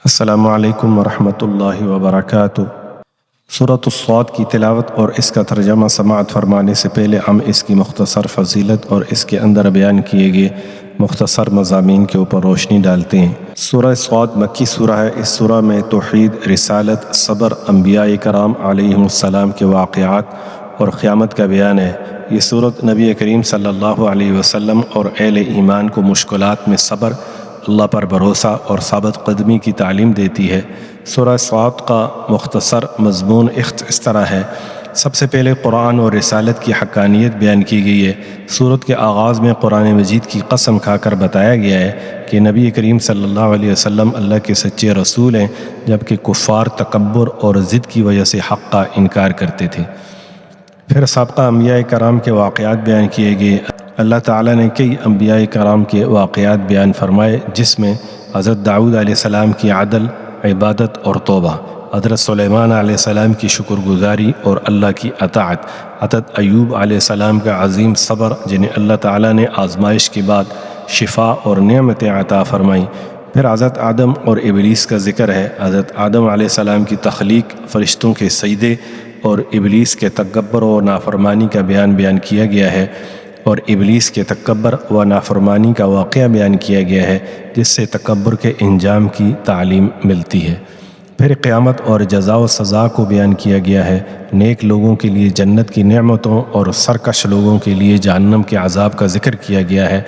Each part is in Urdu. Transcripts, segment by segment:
السلام علیکم ورحمۃ اللہ وبرکاتہ۔ سورۃ الصاد کی تلاوت اور اس کا ترجمہ سماعت فرمانے سے پہلے ہم اس کی مختصر فضیلت اور اس کے اندر بیان کیے گئے مختصر مضامین کے اوپر روشنی ڈالتے ہیں۔ سورہ صاد مکی سورہ ہے۔ اس سورہ میں توحید، رسالت، صبر، انبیاء کرام علیہم السلام کے واقعات اور قیامت کا بیان ہے۔ یہ سورت نبی کریم صلی اللہ علیہ وسلم اور اہل ایمان کو مشکلات میں صبر، اللہ پر بھروسہ اور ثابت قدمی کی تعلیم دیتی ہے۔ سورہ صاد کا مختصر مضمون اس طرح ہے۔ سب سے پہلے قرآن اور رسالت کی حقانیت بیان کی گئی ہے۔ سورت کے آغاز میں قرآن مجید کی قسم کھا کر بتایا گیا ہے کہ نبی کریم صلی اللہ علیہ وسلم اللہ کے سچے رسول ہیں، جبکہ کفار تکبر اور ضد کی وجہ سے حق کا انکار کرتے تھے۔ پھر سابقہ انبیاء کرام کے واقعات بیان کیے گئے۔ اللہ تعالیٰ نے کئی انبیاء کرام کے واقعات بیان فرمائے، جس میں حضرت داؤد علیہ السلام کی عدل، عبادت اور توبہ، حضرت سلیمان علیہ السلام کی شکر گزاری اور اللہ کی اطاعت، حضرت ایوب علیہ السلام کا عظیم صبر جنہیں اللہ تعالیٰ نے آزمائش کے بعد شفا اور نعمتیں عطا فرمائیں۔ پھر حضرت آدم اور ابلیس کا ذکر ہے۔ حضرت آدم علیہ السلام کی تخلیق، فرشتوں کے سجدے اور ابلیس کے تکبر و نافرمانی کا بیان کیا گیا ہے، اور ابلیس کے تکبر و نافرمانی کا واقعہ بیان کیا گیا ہے، جس سے تکبر کے انجام کی تعلیم ملتی ہے۔ پھر قیامت اور جزا و سزا کو بیان کیا گیا ہے۔ نیک لوگوں کے لیے جنت کی نعمتوں اور سرکش لوگوں کے لیے جہنم کے عذاب کا ذکر کیا گیا ہے۔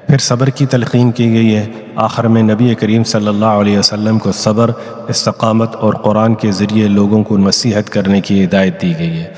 پھر صبر کی تلقین کی گئی ہے۔ آخر میں نبی کریم صلی اللہ علیہ وسلم کو صبر، استقامت اور قرآن کے ذریعے لوگوں کو نصیحت کرنے کی ہدایت دی گئی ہے۔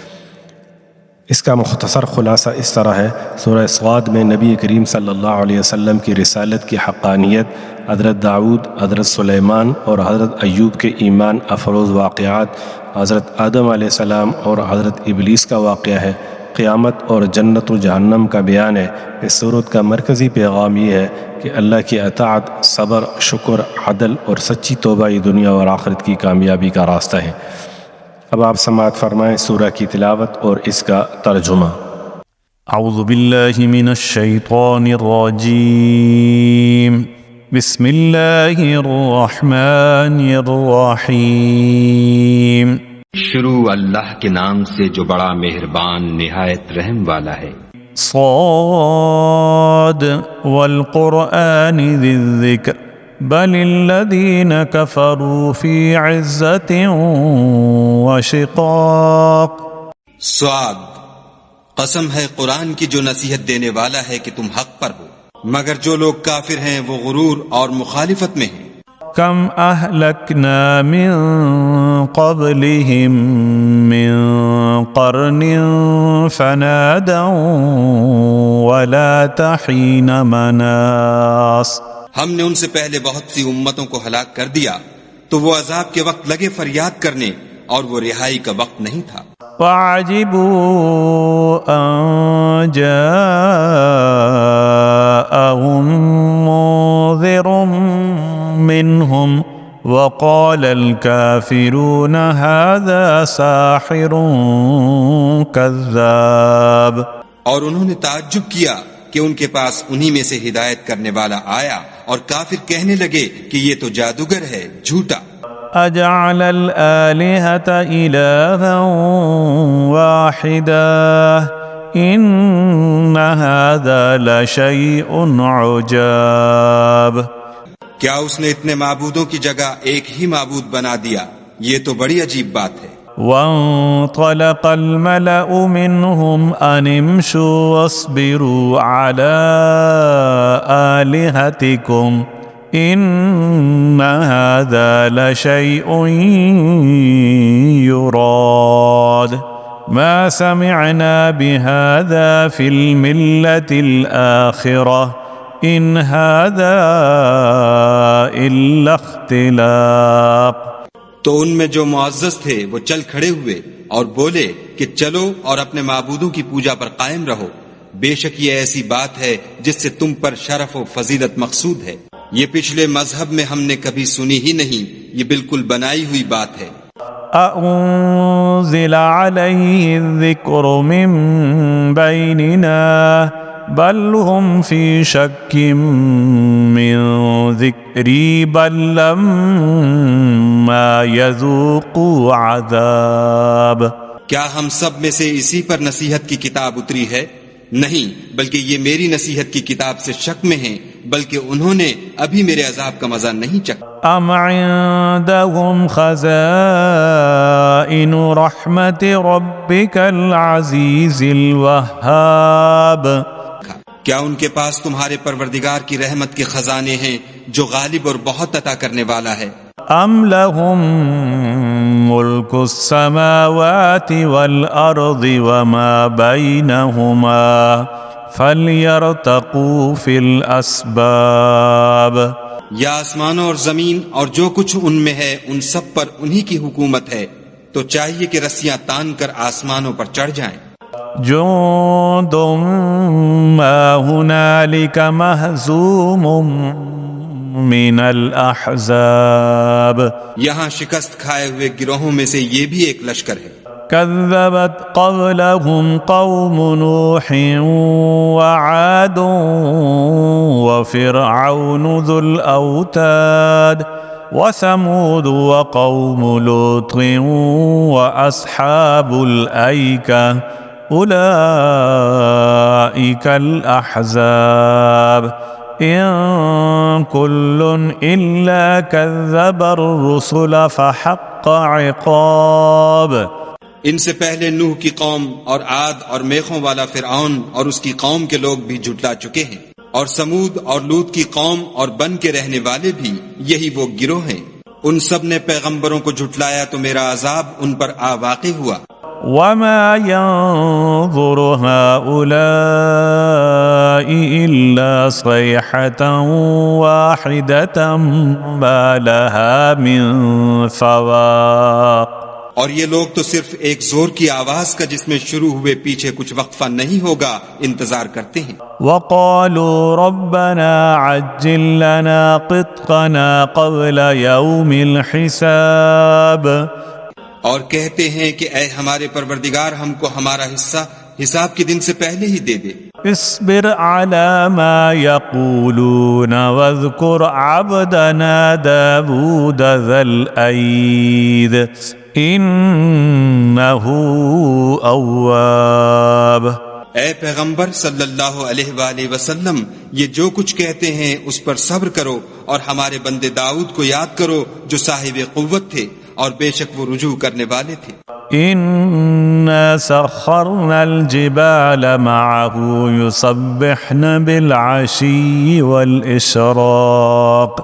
اس کا مختصر خلاصہ اس طرح ہے۔ سورہ صاد میں نبی کریم صلی اللہ علیہ وسلم کی رسالت کی حقانیت، حضرت داؤد، حضرت سلیمان اور حضرت ایوب کے ایمان افروز واقعات، حضرت آدم علیہ السلام اور حضرت ابلیس کا واقعہ ہے۔ قیامت اور جنت و جہنم کا بیان ہے۔ اس سورت کا مرکزی پیغام یہ ہے کہ اللہ کی اطاعت، صبر، شکر، عدل اور سچی توبہ یہ دنیا اور آخرت کی کامیابی کا راستہ ہے۔ اب آپ سماعت فرمائیں سورہ کی تلاوت اور اس کا ترجمہ۔ اعوذ باللہ من الشیطان الرجیم، بسم اللہ الرحمن الرحیم۔ شروع اللہ کے نام سے جو بڑا مہربان نہایت رحم والا ہے۔ صاد والقرآن ذی الذکر بل الذین کفروا فی عزت وشقاق۔ صاد، قسم ہے قرآن کی جو نصیحت دینے والا ہے کہ تم حق پر ہو، مگر جو لوگ کافر ہیں وہ غرور اور مخالفت میں ہیں۔ کم اہلکنا من قبلہم من قرن فنادوا ولا حین مناص۔ ہم نے ان سے پہلے بہت سی امتوں کو ہلاک کر دیا، تو وہ عذاب کے وقت لگے فریاد کرنے، اور وہ رہائی کا وقت نہیں تھا۔ وَعَجِبُوا أَن جَاءَهُم مُنذِرٌ مِّنْهُمْ وَقَالَ الْكَافِرُونَ هَذَا سَاحِرٌ كَذَّابٌ۔ اور انہوں نے تعجب کیا کہ ان کے پاس انہی میں سے ہدایت کرنے والا آیا، اور کافر کہنے لگے کہ یہ تو جادوگر ہے، جھوٹا۔ اجعل الآلہۃ الہا واحدا ان ھذا لشیء عجاب۔ کیا اس نے اتنے معبودوں کی جگہ ایک ہی معبود بنا دیا؟ یہ تو بڑی عجیب بات ہے۔ وانطلق الملأ منهم ان امشوا واصبروا على آلهتكم ان هذا لشيء يراد ما سمعنا بهذا في الملة الآخرة ان هذا الا اختلاق۔ تو ان میں جو معزز تھے وہ چل کھڑے ہوئے اور بولے کہ چلو اور اپنے معبودوں کی پوجا پر قائم رہو، بے شک یہ ایسی بات ہے جس سے تم پر شرف و فضیلت مقصود ہے، یہ پچھلے مذہب میں ہم نے کبھی سنی ہی نہیں، یہ بالکل بنائی ہوئی بات ہے۔ أأنزل عليه الذكر من بيننا بل هم في شك من ذكري بل لما يذوقوا عذاب. کیا ہم سب میں سے اسی پر نصیحت کی کتاب اتری ہے؟ نہیں، بلکہ یہ میری نصیحت کی کتاب سے شک میں ہیں، بلکہ انہوں نے ابھی میرے عذاب کا مزہ نہیں چکھا. ام عندهم خزائن رحمت ربك العزیز الوهاب. کیا ان کے پاس تمہارے پروردگار کی رحمت کے خزانے ہیں جو غالب اور بہت عطا کرنے والا ہے؟ ام لهم ملک السماوات والارض وما بینهما فلیرتقوا فی الاسباب. یا آسمانوں اور زمین اور جو کچھ ان میں ہے ان سب پر انہی کی حکومت ہے، تو چاہیے کہ رسیاں تان کر آسمانوں پر چڑھ جائیں. جند ما هنالک مہزوم من الاحزاب. یہاں شکست کھائے ہوئے گروہوں میں سے یہ بھی ایک لشکر ہے. كذبت قبلهم قوم نوح وعاد وفرعون ذو الأوتاد وثمود وقوم لوط وأصحاب الأيكة أولئك الأحزاب إن كل إلا كذب الرسل فحق عقاب. ان سے پہلے نوح کی قوم اور عاد اور میخوں والا فرعون اور اس کی قوم کے لوگ بھی جھٹلا چکے ہیں، اور سمود اور لوط کی قوم اور بن کے رہنے والے بھی یہی وہ گروہ ہیں. ان سب نے پیغمبروں کو جھٹلایا تو میرا عذاب ان پر آ واقع ہوا. وما ينظر هؤلاء إلا صيحة واحدة ما لها من فواق. اور یہ لوگ تو صرف ایک زور کی آواز کا جس میں شروع ہوئے پیچھے کچھ وقفہ نہیں ہوگا انتظار کرتے ہیں. وقالوا ربنا عجل لنا قطنا قبل يوم الحساب. اور کہتے ہیں کہ اے ہمارے پروردگار ہم کو ہمارا حصہ حساب کے دن سے پہلے ہی دے دے. اصبر على ما يقولون واذكر عبدنا داود ذا الأيد إنه أواب. اے پیغمبر صلی اللہ علیہ وآلہ وسلم، یہ جو کچھ کہتے ہیں اس پر صبر کرو، اور ہمارے بندے داؤد کو یاد کرو جو صاحب قوت تھے اور بے شک وہ رجوع کرنے والے تھے. إنا سخرنا الجبال معه يسبحن بالعشي والإشراق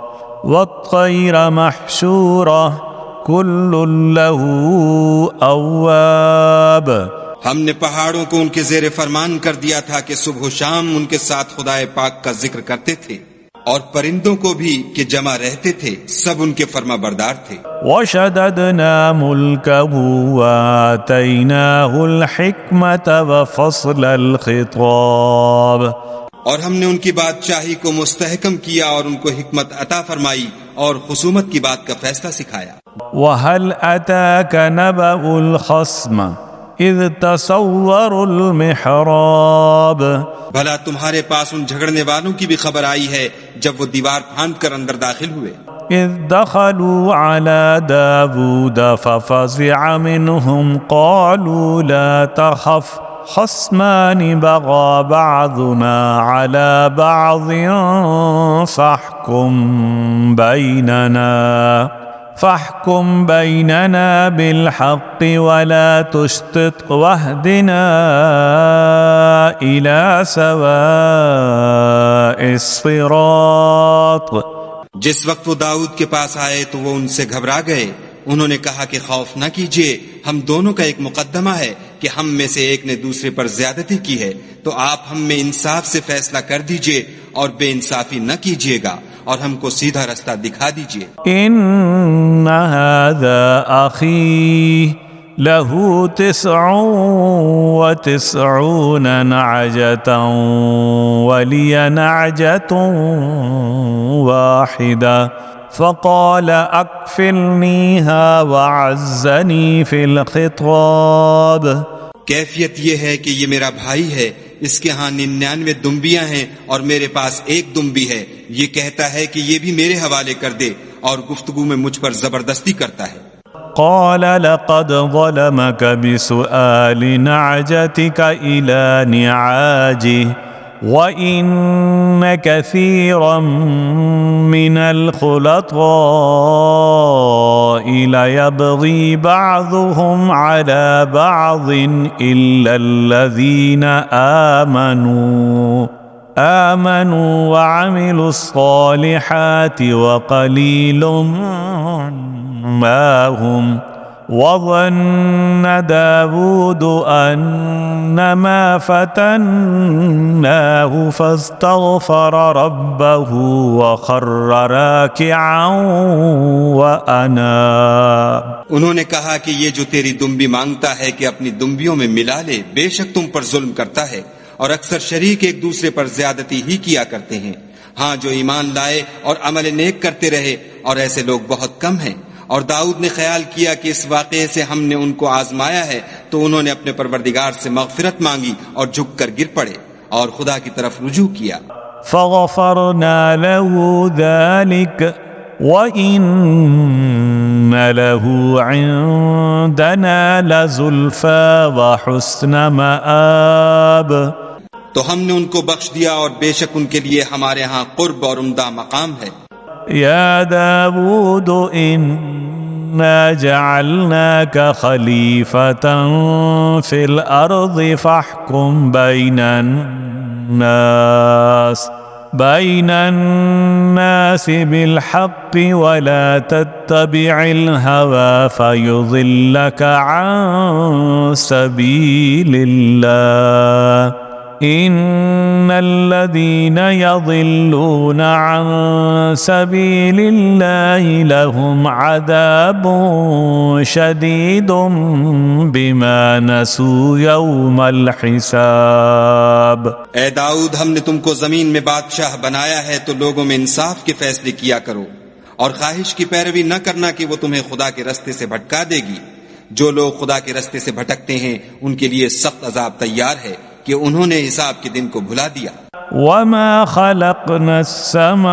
والطير محشورة كل له أواب. ہم نے پہاڑوں کو ان کے زیر فرمان کر دیا تھا کہ صبح و شام ان کے ساتھ خدائے پاک کا ذکر کرتے تھے، اور پرندوں کو بھی کہ جمع رہتے تھے، سب ان کے فرما بردار تھے. وشددنا ملكه وآتيناه الحكمة وفصل الخطاب. اور ہم نے ان کی بادشاہی کو مستحکم کیا اور ان کو حکمت عطا فرمائی اور خصومت کی بات کا فیصلہ سکھایا. وهل أتاك نبأ الخصم إذ تصوروا المحراب. بھلا تمہارے پاس ان جھگڑنے والوں کی بھی خبر آئی ہے جب وہ دیوار پھاند کر اندر داخل ہوئے. إذ دخلوا على داود ففزع منهم قالوا لا تخف خصمان بغى بعضنا على بعض فاحكم بيننا بالحق ولا تشطط واهدنا إلى سواء الصراط. جس وقت وہ داؤد کے پاس آئے تو وہ ان سے گھبرا گئے. انہوں نے کہا کہ خوف نہ کیجیے، ہم دونوں کا ایک مقدمہ ہے کہ ہم میں سے ایک نے دوسرے پر زیادتی کی ہے، تو آپ ہم میں انصاف سے فیصلہ کر دیجیے اور بے انصافی نہ کیجیے گا، اور ہم کو سیدھا رستہ دکھا دیجیے. ان هذا اخی له 99 نعجة ولي نعجة واحدة فقال اكفلنيها وعزني في الخطاب. کیفیت یہ ہے کہ یہ میرا بھائی ہے، اس کے ہاں 99 دمبیاں ہیں اور میرے پاس ایک دمبی ہے، یہ کہتا ہے کہ یہ بھی میرے حوالے کر دے، اور گفتگو میں مجھ پر زبردستی کرتا ہے۔ قال لقد ظلمك بسؤال نعجتك إلى نعاجه وإن كثيرا من الخلطاء ليبغي بعضهم على بعض إلا الذين آمنوا وعملوا الصالحات وقليل ما هم وظن داود أنما فتناه فاستغفر ربه وخر راكعا وأناب۔ انہوں نے کہا کہ یہ جو تیری دمبی مانگتا ہے کہ اپنی دمبیوں میں ملا لے، بے شک تم پر ظلم کرتا ہے، اور اکثر شریک ایک دوسرے پر زیادتی ہی کیا کرتے ہیں۔ ہاں جو ایمان لائے اور عمل نیک کرتے رہے، اور ایسے لوگ بہت کم ہیں۔ اور داؤد نے خیال کیا کہ اس واقعے سے ہم نے ان کو آزمایا ہے، تو انہوں نے اپنے پروردگار سے مغفرت مانگی اور جھک کر گر پڑے اور خدا کی طرف رجوع کیا۔ فغفرنا له ذلك وإن له عندنا لزلفى وحسن مآب۔ تو ہم نے ان کو بخش دیا اور بے شک ان کے لیے ہمارے ہاں قرب اور عمدہ مقام ہے۔ يا داود إنا جعلناك خليفة في الأرض فاحكم بين الناس بالحق ولا تتبع الهوى فيضلك عن سبيل الله إن الذين يضلون عن سبيل الله لهم عذاب شديد بما نسوا يوم الحساب۔ اے داؤد، ہم نے تم کو زمین میں بادشاہ بنایا ہے تو لوگوں میں انصاف کے فیصلے کیا کرو، اور خواہش کی پیروی نہ کرنا کہ وہ تمہیں خدا کے رستے سے بھٹکا دے گی۔ جو لوگ خدا کے رستے سے بھٹکتے ہیں ان کے لیے سخت عذاب تیار ہے کہ انہوں نے حساب کے دن کو بھلا دیا۔ وما خلقنا السماء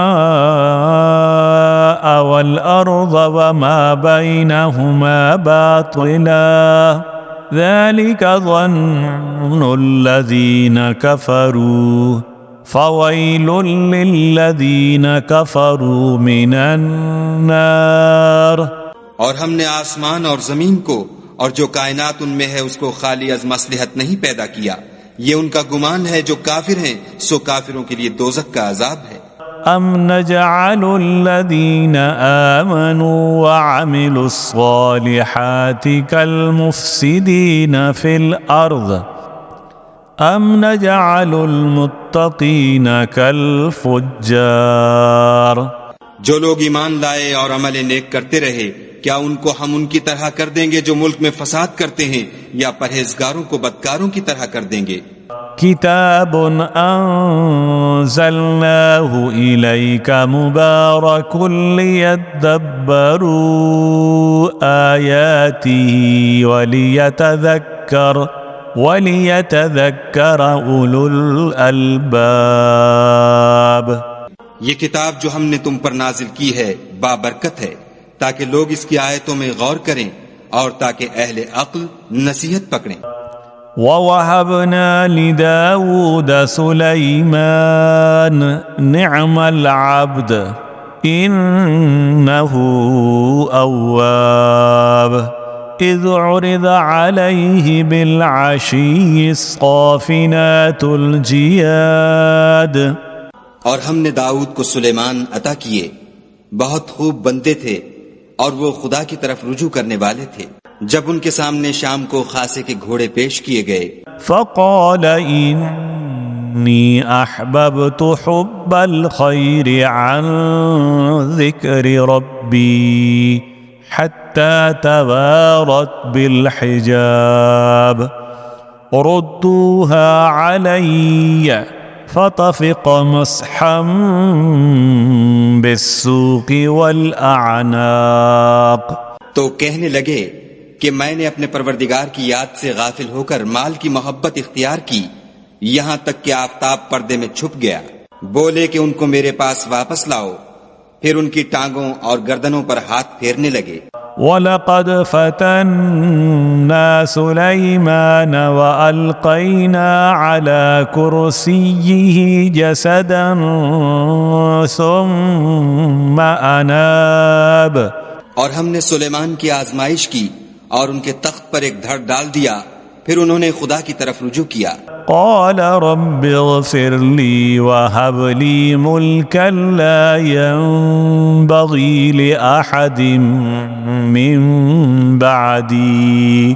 والأرض وما بينهما باطلا ذلك ظن الذين كفروا فويل للذين كفروا من النار۔ اور ہم نے آسمان اور زمین کو اور جو کائنات ان میں ہے اس کو خالی از مصلحت نہیں پیدا کیا، یہ ان کا گمان ہے جو کافر ہیں، سو کافروں کے لیے دوزخ کا عذاب ہے۔ ام نجعل الذين آمنوا وعملوا الصالحات كالمفسدين في الأرض ام نجعل المتقين كالفجار۔ جو لوگ ایمان لائے اور عمل نیک کرتے رہے، کیا ان کو ہم ان کی طرح کر دیں گے جو ملک میں فساد کرتے ہیں، یا پرہیزگاروں کو بدکاروں کی طرح کر دیں گے؟ کتاب انزلناه الیک مبارک لیدبروا آیاته وليتذكر أولو الألباب۔ یہ کتاب جو ہم نے تم پر نازل کی ہے بابرکت ہے، تاکہ لوگ اس کی آیتوں میں غور کریں اور تاکہ اہل عقل نصیحت پکڑیں۔ وَوَهَبْنَا لِدَاوُودَ سُلَيْمَانَ نِعْمَ الْعَبْدُ إِنَّهُ أَوَّابٌ إِذْ عُرِضَ عَلَيْهِ بِالْعَشِيِّ الصَّافِنَاتُ الْجِيَادُ۔ اور ہم نے داؤد کو سلیمان عطا کیے، بہت خوب بندے تھے اور وہ خدا کی طرف رجوع کرنے والے تھے۔ جب ان کے سامنے شام کو خاصے کے گھوڑے پیش کیے گئے، فقال إني أحببت حب الخير عن ذكر ربي حتى توارت بالحجاب ردوها علي فطفق مسحا بالسوق والأعناق۔ تو کہنے لگے کہ میں نے اپنے پروردگار کی یاد سے غافل ہو کر مال کی محبت اختیار کی، یہاں تک کہ آفتاب پردے میں چھپ گیا. بولے کہ ان کو میرے پاس واپس لاؤ. پھر ان کی ٹانگوں اور گردنوں پر ہاتھ پھیرنے لگے. وَلَقَدْ فَتَنَّا سُلَيْمَانَ وَأَلْقَيْنَا عَلَى كُرْسِيِّهِ جَسَدًا ثُمَّ أَنَابَ. اور ہم نے سلیمان کی آزمائش کی اور ان کے تخت پر ایک دھڑ ڈال دیا. پھر انہوں نے خدا کی طرف رجوع کیا. قال رب اغفر لي وهب لي ملكا لا ينبغي لأحد من بعدي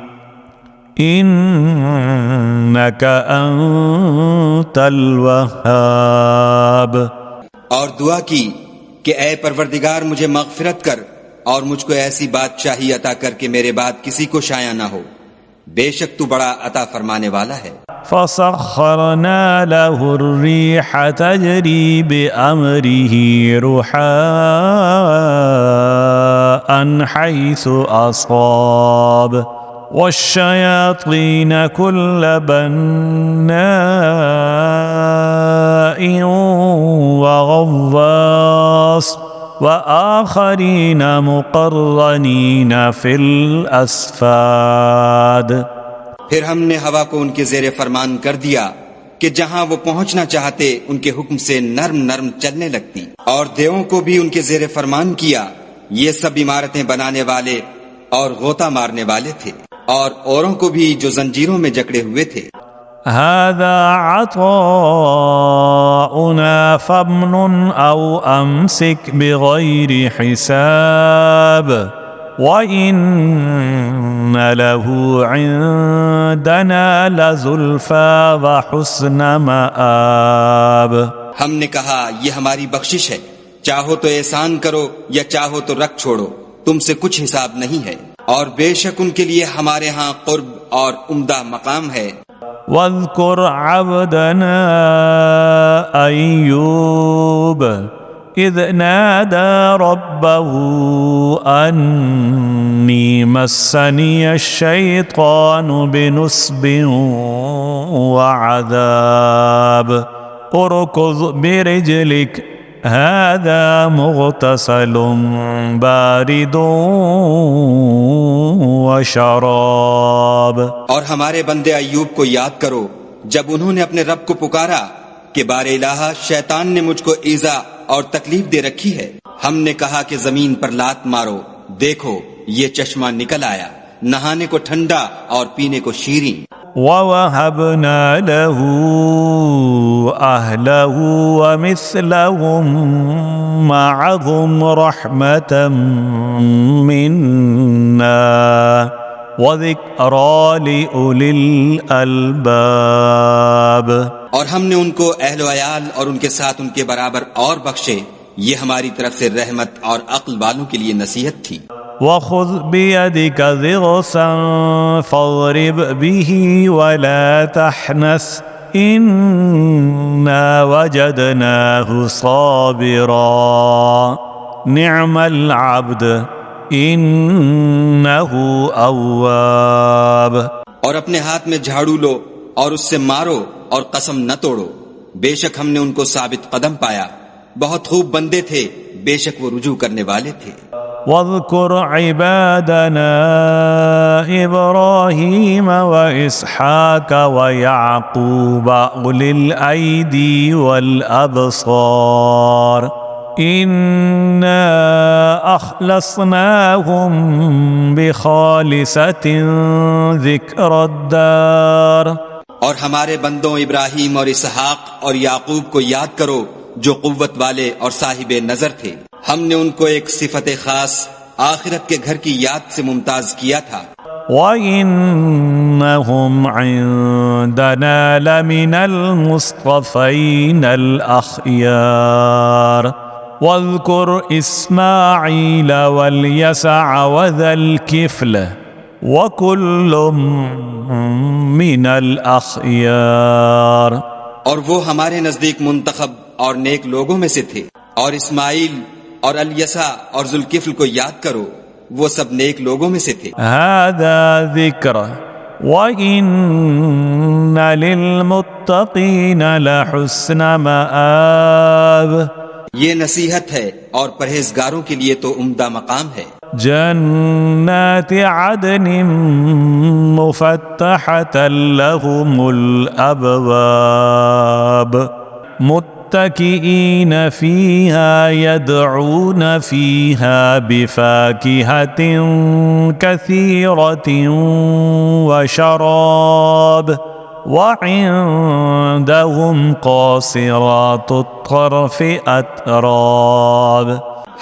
إنك أنت الوهاب. اور دعا کی کہ اے پروردگار مجھے مغفرت کر اور مجھ کو ایسی بادشاہی عطا کر کہ میرے بعد کسی کو شایع نہ ہو. بے شک تو بڑا عطا فرمانے والا ہے. فسخرنا له الريح تجري بأمره رخاء حيث أصاب والشياطين كل بناء وغواص وآخرين مقرنين في الأصفاد. پھر ہم نے ہوا کو ان کے زیر فرمان کر دیا کہ جہاں وہ پہنچنا چاہتے ان کے حکم سے نرم نرم چلنے لگتی. اور دیووں کو بھی ان کے زیر فرمان کیا. یہ سب عمارتیں بنانے والے اور غوطہ مارنے والے تھے، اور اوروں کو بھی جو زنجیروں میں جکڑے ہوئے تھے. هذا عطاؤنا فامنن أو أمسك بغير حساب وَإِنَّ لَهُ عِندَنَا لَزُلْفَى وَحُسْنَ مَآبٍ. ہم نے کہا یہ ہماری بخشش ہے، چاہو تو احسان کرو یا چاہو تو رکھ چھوڑو، تم سے کچھ حساب نہیں ہے. اور بے شک ان کے لیے ہمارے ہاں قرب اور عمدہ مقام ہے. وَاذْكُرْ عَبْدَنَا أَيُّوبَ إِذْ نَادَى رَبَّهُ أَنِّي مَسَّنِيَ الشَّيْطَانُ بِنُصْبٍ وَعَذَابٍ اركض برجلك هذا مغتسل بارد وشراب. اور ہمارے بندے ایوب کو یاد کرو جب انہوں نے اپنے رب کو پکارا کہ بار الہ شیطان نے مجھ کو ایذا اور تکلیف دے رکھی ہے. ہم نے کہا کہ زمین پر لات مارو، دیکھو یہ چشمہ نکل آیا، نہانے کو ٹھنڈا اور پینے کو شیریں. وَوَهَبْنَا لَهُ أَهْلَهُ وَمِثْلَهُمْ مَعَهُمْ رَحْمَةً مِنَّا وَذِكْرَى لِأُولِي الْأَلْبَابِ. اور ہم نے ان کو اہل و عیال اور ان کے ساتھ ان کے برابر اور بخشے، یہ ہماری طرف سے رحمت اور عقل والوں کے لیے نصیحت تھی. وَخُذْ بِيَدِكَ ضِغْثًا فَاضْرِبْ بِهِ وَلَا تَحْنَثْ إِنَّا وَجَدْنَاهُ صَابِرًا نِعْمَ الْعَبْدُ إِنَّهُ أَوَّابٌ. اور اپنے ہاتھ میں جھاڑو لو اور اس سے مارو اور قسم نہ توڑو، بے شک ہم نے ان کو ثابت قدم پایا، بہت خوب بندے تھے، بے شک وہ رجوع کرنے والے تھے. واذكر عبادنا إبراهيم وإسحاق ويعقوب أولي الأيدي والأبصار إنا أخلصناهم بخالصة ذكر الدار. اور ہمارے بندوں ابراہیم اور اسحاق اور یعقوب کو یاد کرو جو قوت والے اور صاحب نظر تھے، ہم نے ان کو ایک صفت خاص آخرت کے گھر کی یاد سے ممتاز کیا تھا. وَإِنَّهُمْ عِندَنَا لَمِنَ الْمُصْطَفَيْنَ الْأَخْيَارِ. وَاذْكُرْ إِسْمَاعِيلَ وَالْيَسَعَ وَذَا الْكِفْلِ وَكُلٌّ مِّنَ الْأَخْيَارِ. اور وہ ہمارے نزدیک منتخب اور نیک لوگوں میں سے تھے. اور اسماعیل اور الیسع اور ذوالکفل کو یاد کرو، وہ سب نیک لوگوں میں سے تھے. هذا ذکر وَإِنَّ لِلْمُتَّقِينَ لَحُسْنَ مَآبٍ. یہ نصیحت ہے اور پرہیزگاروں کے لیے تو عمدہ مقام ہے. جنات عدن مفتحة لهم الأبواب متكئين فيها يدعون فيها بفاكهة كثيرة وشراب وعندهم قاصرات الطرف أتراب.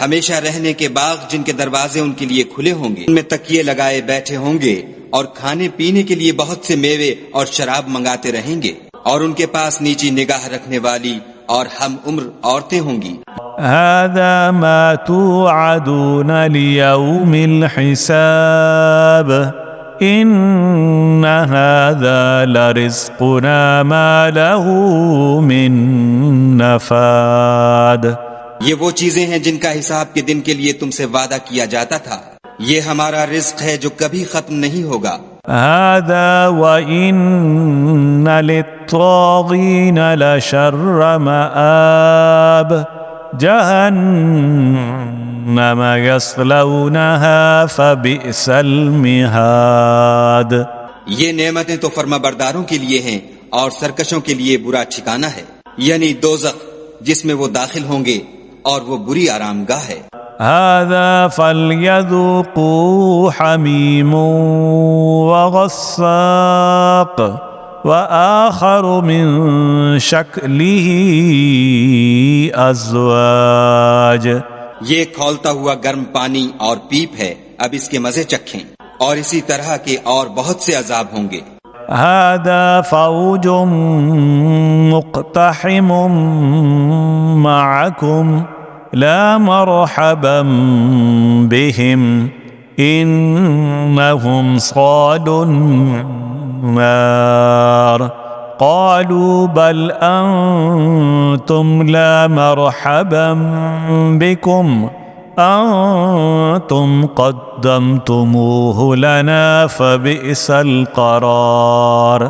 ہمیشہ رہنے کے باغ جن کے دروازے ان کے لیے کھلے ہوں گے، ان میں تکیے لگائے بیٹھے ہوں گے اور کھانے پینے کے لیے بہت سے میوے اور شراب منگاتے رہیں گے، اور ان کے پاس نیچی نگاہ رکھنے والی اور ہم عمر عورتیں ہوں گی. هذا ما توعدون ليوم الحساب إن هذا لرزقنا ما له من نفاد. یہ وہ چیزیں ہیں جن کا حساب کے دن کے لیے تم سے وعدہ کیا جاتا تھا، یہ ہمارا رزق ہے جو کبھی ختم نہیں ہوگا. هذا وَإِنَّ لِلطَّاغِينَ لَشَرَّ مَآبٍ جَهَنَّمَ يَصْلَوْنَهَا فَبِئْسَ الْمِهَادُ. یہ نعمتیں تو فرما برداروں کے لیے ہیں اور سرکشوں کے لیے برا ٹھکانہ ہے، یعنی دوزخ جس میں وہ داخل ہوں گے اور وہ بری آرام گاہ ہے. هذا فليذوقوا حميم وغساق وآخر من شكله أزواج. یہ کھولتا ہوا گرم پانی اور پیپ ہے، اب اس کے مزے چکھیں، اور اسی طرح کے اور بہت سے عذاب ہوں گے. هذا فوج مقتحم معكم لا مرحبا بهم إنهم صالوا النار. قالوا بل أنتم لا مرحبا بكم أنتم قدمتموه لنا فبئس القرار.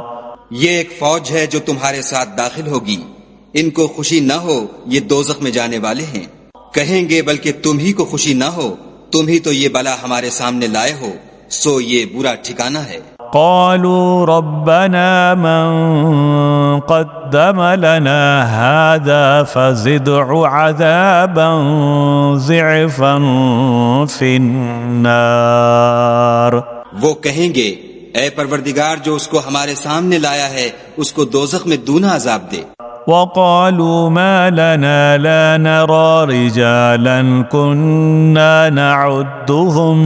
یہ ایک فوج ہے جو تمہارے ساتھ داخل ہوگی، ان کو خوشی نہ ہو یہ دوزخ میں جانے والے ہیں. کہیں گے بلکہ تم ہی کو خوشی نہ ہو، تم ہی تو یہ بلا ہمارے سامنے لائے ہو، سو یہ برا ٹھکانہ ہے. قالوا ربنا من قدم لنا هذا فزده عذابا ضعفا في النار. وہ کہیں گے اے پروردگار جو اس کو ہمارے سامنے لایا ہے اس کو دوزخ میں دونا عذاب دے. وقالوا ما لنا لا نرى رجالا كنا نعدهم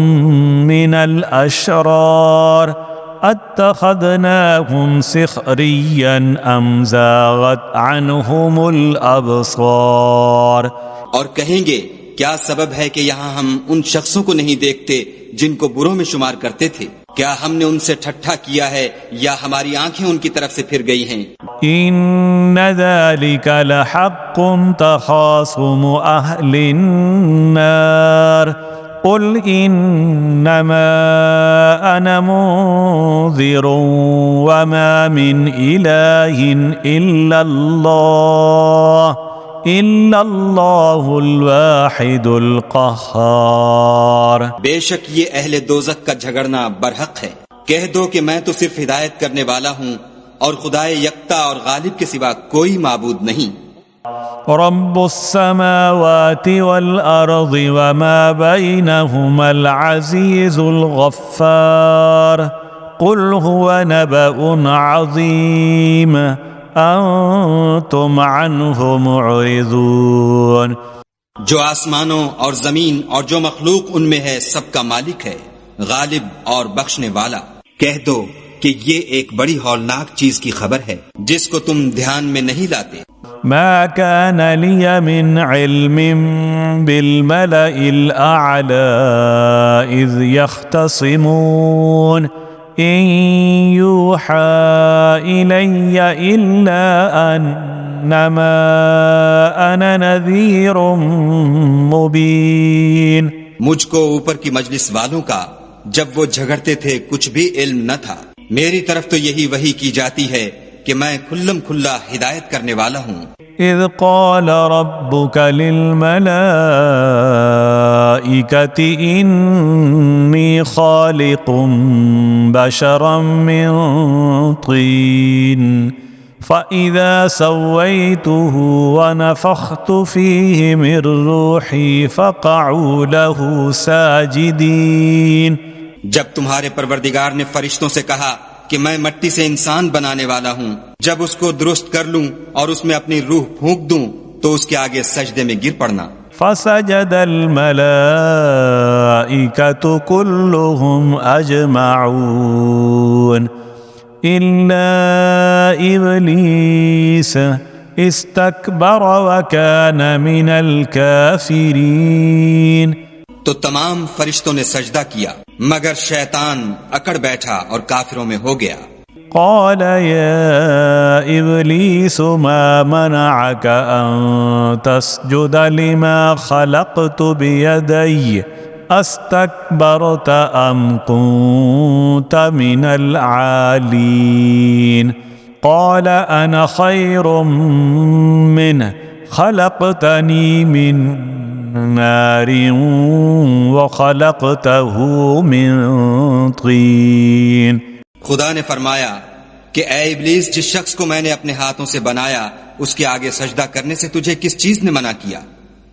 من الأشرار اتخذناهم سخريا أم زاغت عنهم الأبصار. اور کہیں گے کیا سبب ہے کہ یہاں ہم ان شخصوں کو نہیں دیکھتے جن کو بروں میں شمار کرتے تھے؟ کیا ہم نے ان سے ٹھٹھا کیا ہے یا ہماری آنکھیں ان کی طرف سے پھر گئی ہیں؟ إن ذلك لحق تخاصم أهل النار قل إنما أنا منذر وما من إله إلا الله الواحد القهار. بے شک یہ اہل دوزخ کا جھگڑنا برحق ہے. کہہ دو کہ میں تو صرف ہدایت کرنے والا ہوں اور خدائے یکتا اور غالب کے سوا کوئی معبود نہیں. رب السماوات والأرض وما بينهما العزيز الغفار قل هو نبأ عظيم أنتم عنه معرضون. جو آسمانوں اور زمین اور جو مخلوق ان میں ہے سب کا مالک ہے، غالب اور بخشنے والا. کہہ دو کہ یہ ایک بڑی ہولناک چیز کی خبر ہے جس کو تم دھیان میں نہیں لاتے. ما كان لي من علم بالملأ الأعلى إذ يختصمون إن يوحى إلي إلا أنما أنا نذير مبين. مجھ کو اوپر کی مجلس والوں کا جب وہ جھگڑتے تھے کچھ بھی علم نہ تھا، میری طرف تو یہی وحی کی جاتی ہے کہ میں کھلم کھلا ہدایت کرنے والا ہوں۔ اذ قال ربك للملائكة إني خالق بشرا من طين فإذا سويته ونفخت فيه من روحي فقعوا له ساجدين۔ جب تمہارے پروردگار نے فرشتوں سے کہا کہ میں مٹی سے انسان بنانے والا ہوں، جب اس کو درست کر لوں اور اس میں اپنی روح پھونک دوں تو اس کے آگے سجدے میں گر پڑنا۔ فسجد الملائكة كلهم أجمعون إلا إبليس استكبر وكان من الكافرين۔ تو تمام فرشتوں نے سجدہ کیا مگر شیطان اکڑ بیٹھا اور کافروں میں ہو گیا۔ قال يا إبليس ما منعك أن تسجد لما خلقت بيدي أستكبرت أم كنت من العالين؟ قال أنا خير منه خلقتني من نار وخلقته من طين۔ خدا نے فرمایا کہ اے ابلیس، جس شخص کو میں نے اپنے ہاتھوں سے بنایا اس کے آگے سجدہ کرنے سے تجھے کس چیز نے منع کیا؟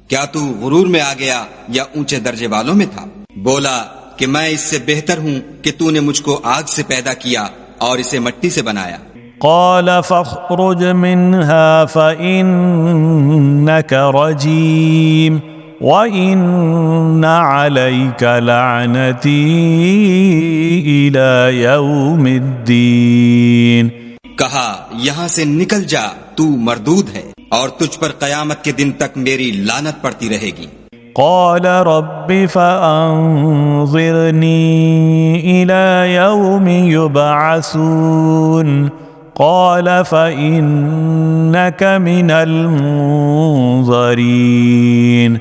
کیا تو غرور میں آ گیا یا اونچے درجے والوں میں تھا؟ بولا کہ میں اس سے بہتر ہوں کہ تو نے مجھ کو آگ سے پیدا کیا اور اسے مٹی سے بنایا۔ قال فاخرج منها فإنك رجيم وَإِنَّ عَلَيْكَ لَعْنَتِي إِلَى يَوْمِ الدِّينِ۔ کہا یہاں سے نکل جا، تو مردود ہے اور تجھ پر قیامت کے دن تک میری لعنت پڑتی رہے گی۔ قال رب فأنظرني إلى يوم يبعثون قال فإنك من المنظرين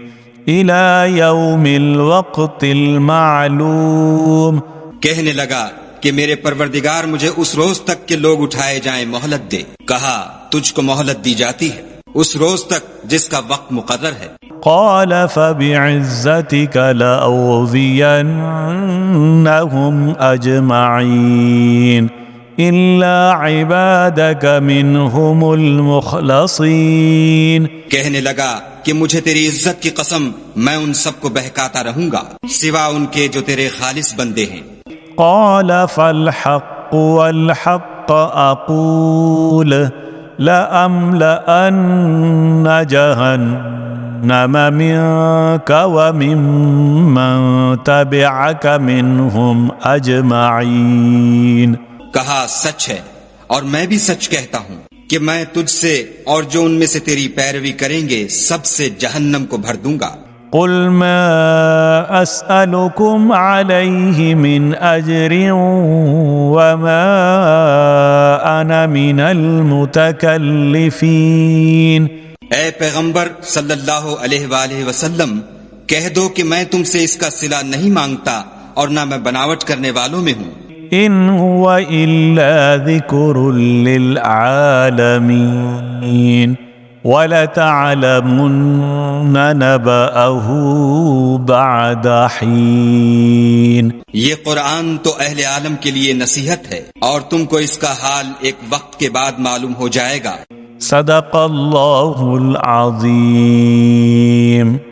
إلى يوم الوقت المعلوم۔ کہنے لگا کہ میرے پروردگار مجھے اس روز تک کہ لوگ اٹھائے جائیں مہلت دے۔ کہا تجھ کو مہلت دی جاتی ہے اس روز تک جس کا وقت مقرر ہے۔ قال فبعزتك لأغوينهم أجمعين إلا عبادك منهم المخلصين۔ کہنے لگا کہ مجھے تیری عزت کی قسم میں ان سب کو بہکاتا رہوں گا سوا ان کے جو تیرے خالص بندے ہیں۔ قال فالحق والحق أقول لأملأن جهنم منك وممن تبعك منهم أجمعين۔ کہا سچ ہے اور میں بھی سچ کہتا ہوں کہ میں تجھ سے اور جو ان میں سے تیری پیروی کریں گے سب سے جہنم کو بھر دوں گا۔ قل ما أسألكم عليه من أجر وما أنا من المتكلفين۔ اے پیغمبر صلی اللہ علیہ وآلہ وسلم، کہہ دو کہ میں تم سے اس کا صلہ نہیں مانگتا اور نہ میں بناوٹ کرنے والوں میں ہوں۔ إن هو إلا ذكر للعالمين وَلَتَعْلَمُنَّ نَبَأَهُ بَعْدَ حِينٍ۔ یہ قرآن تو اہل عالم کے لیے نصیحت ہے اور تم کو اس کا حال ایک وقت کے بعد معلوم ہو جائے گا۔ صدق اللہ العظیم۔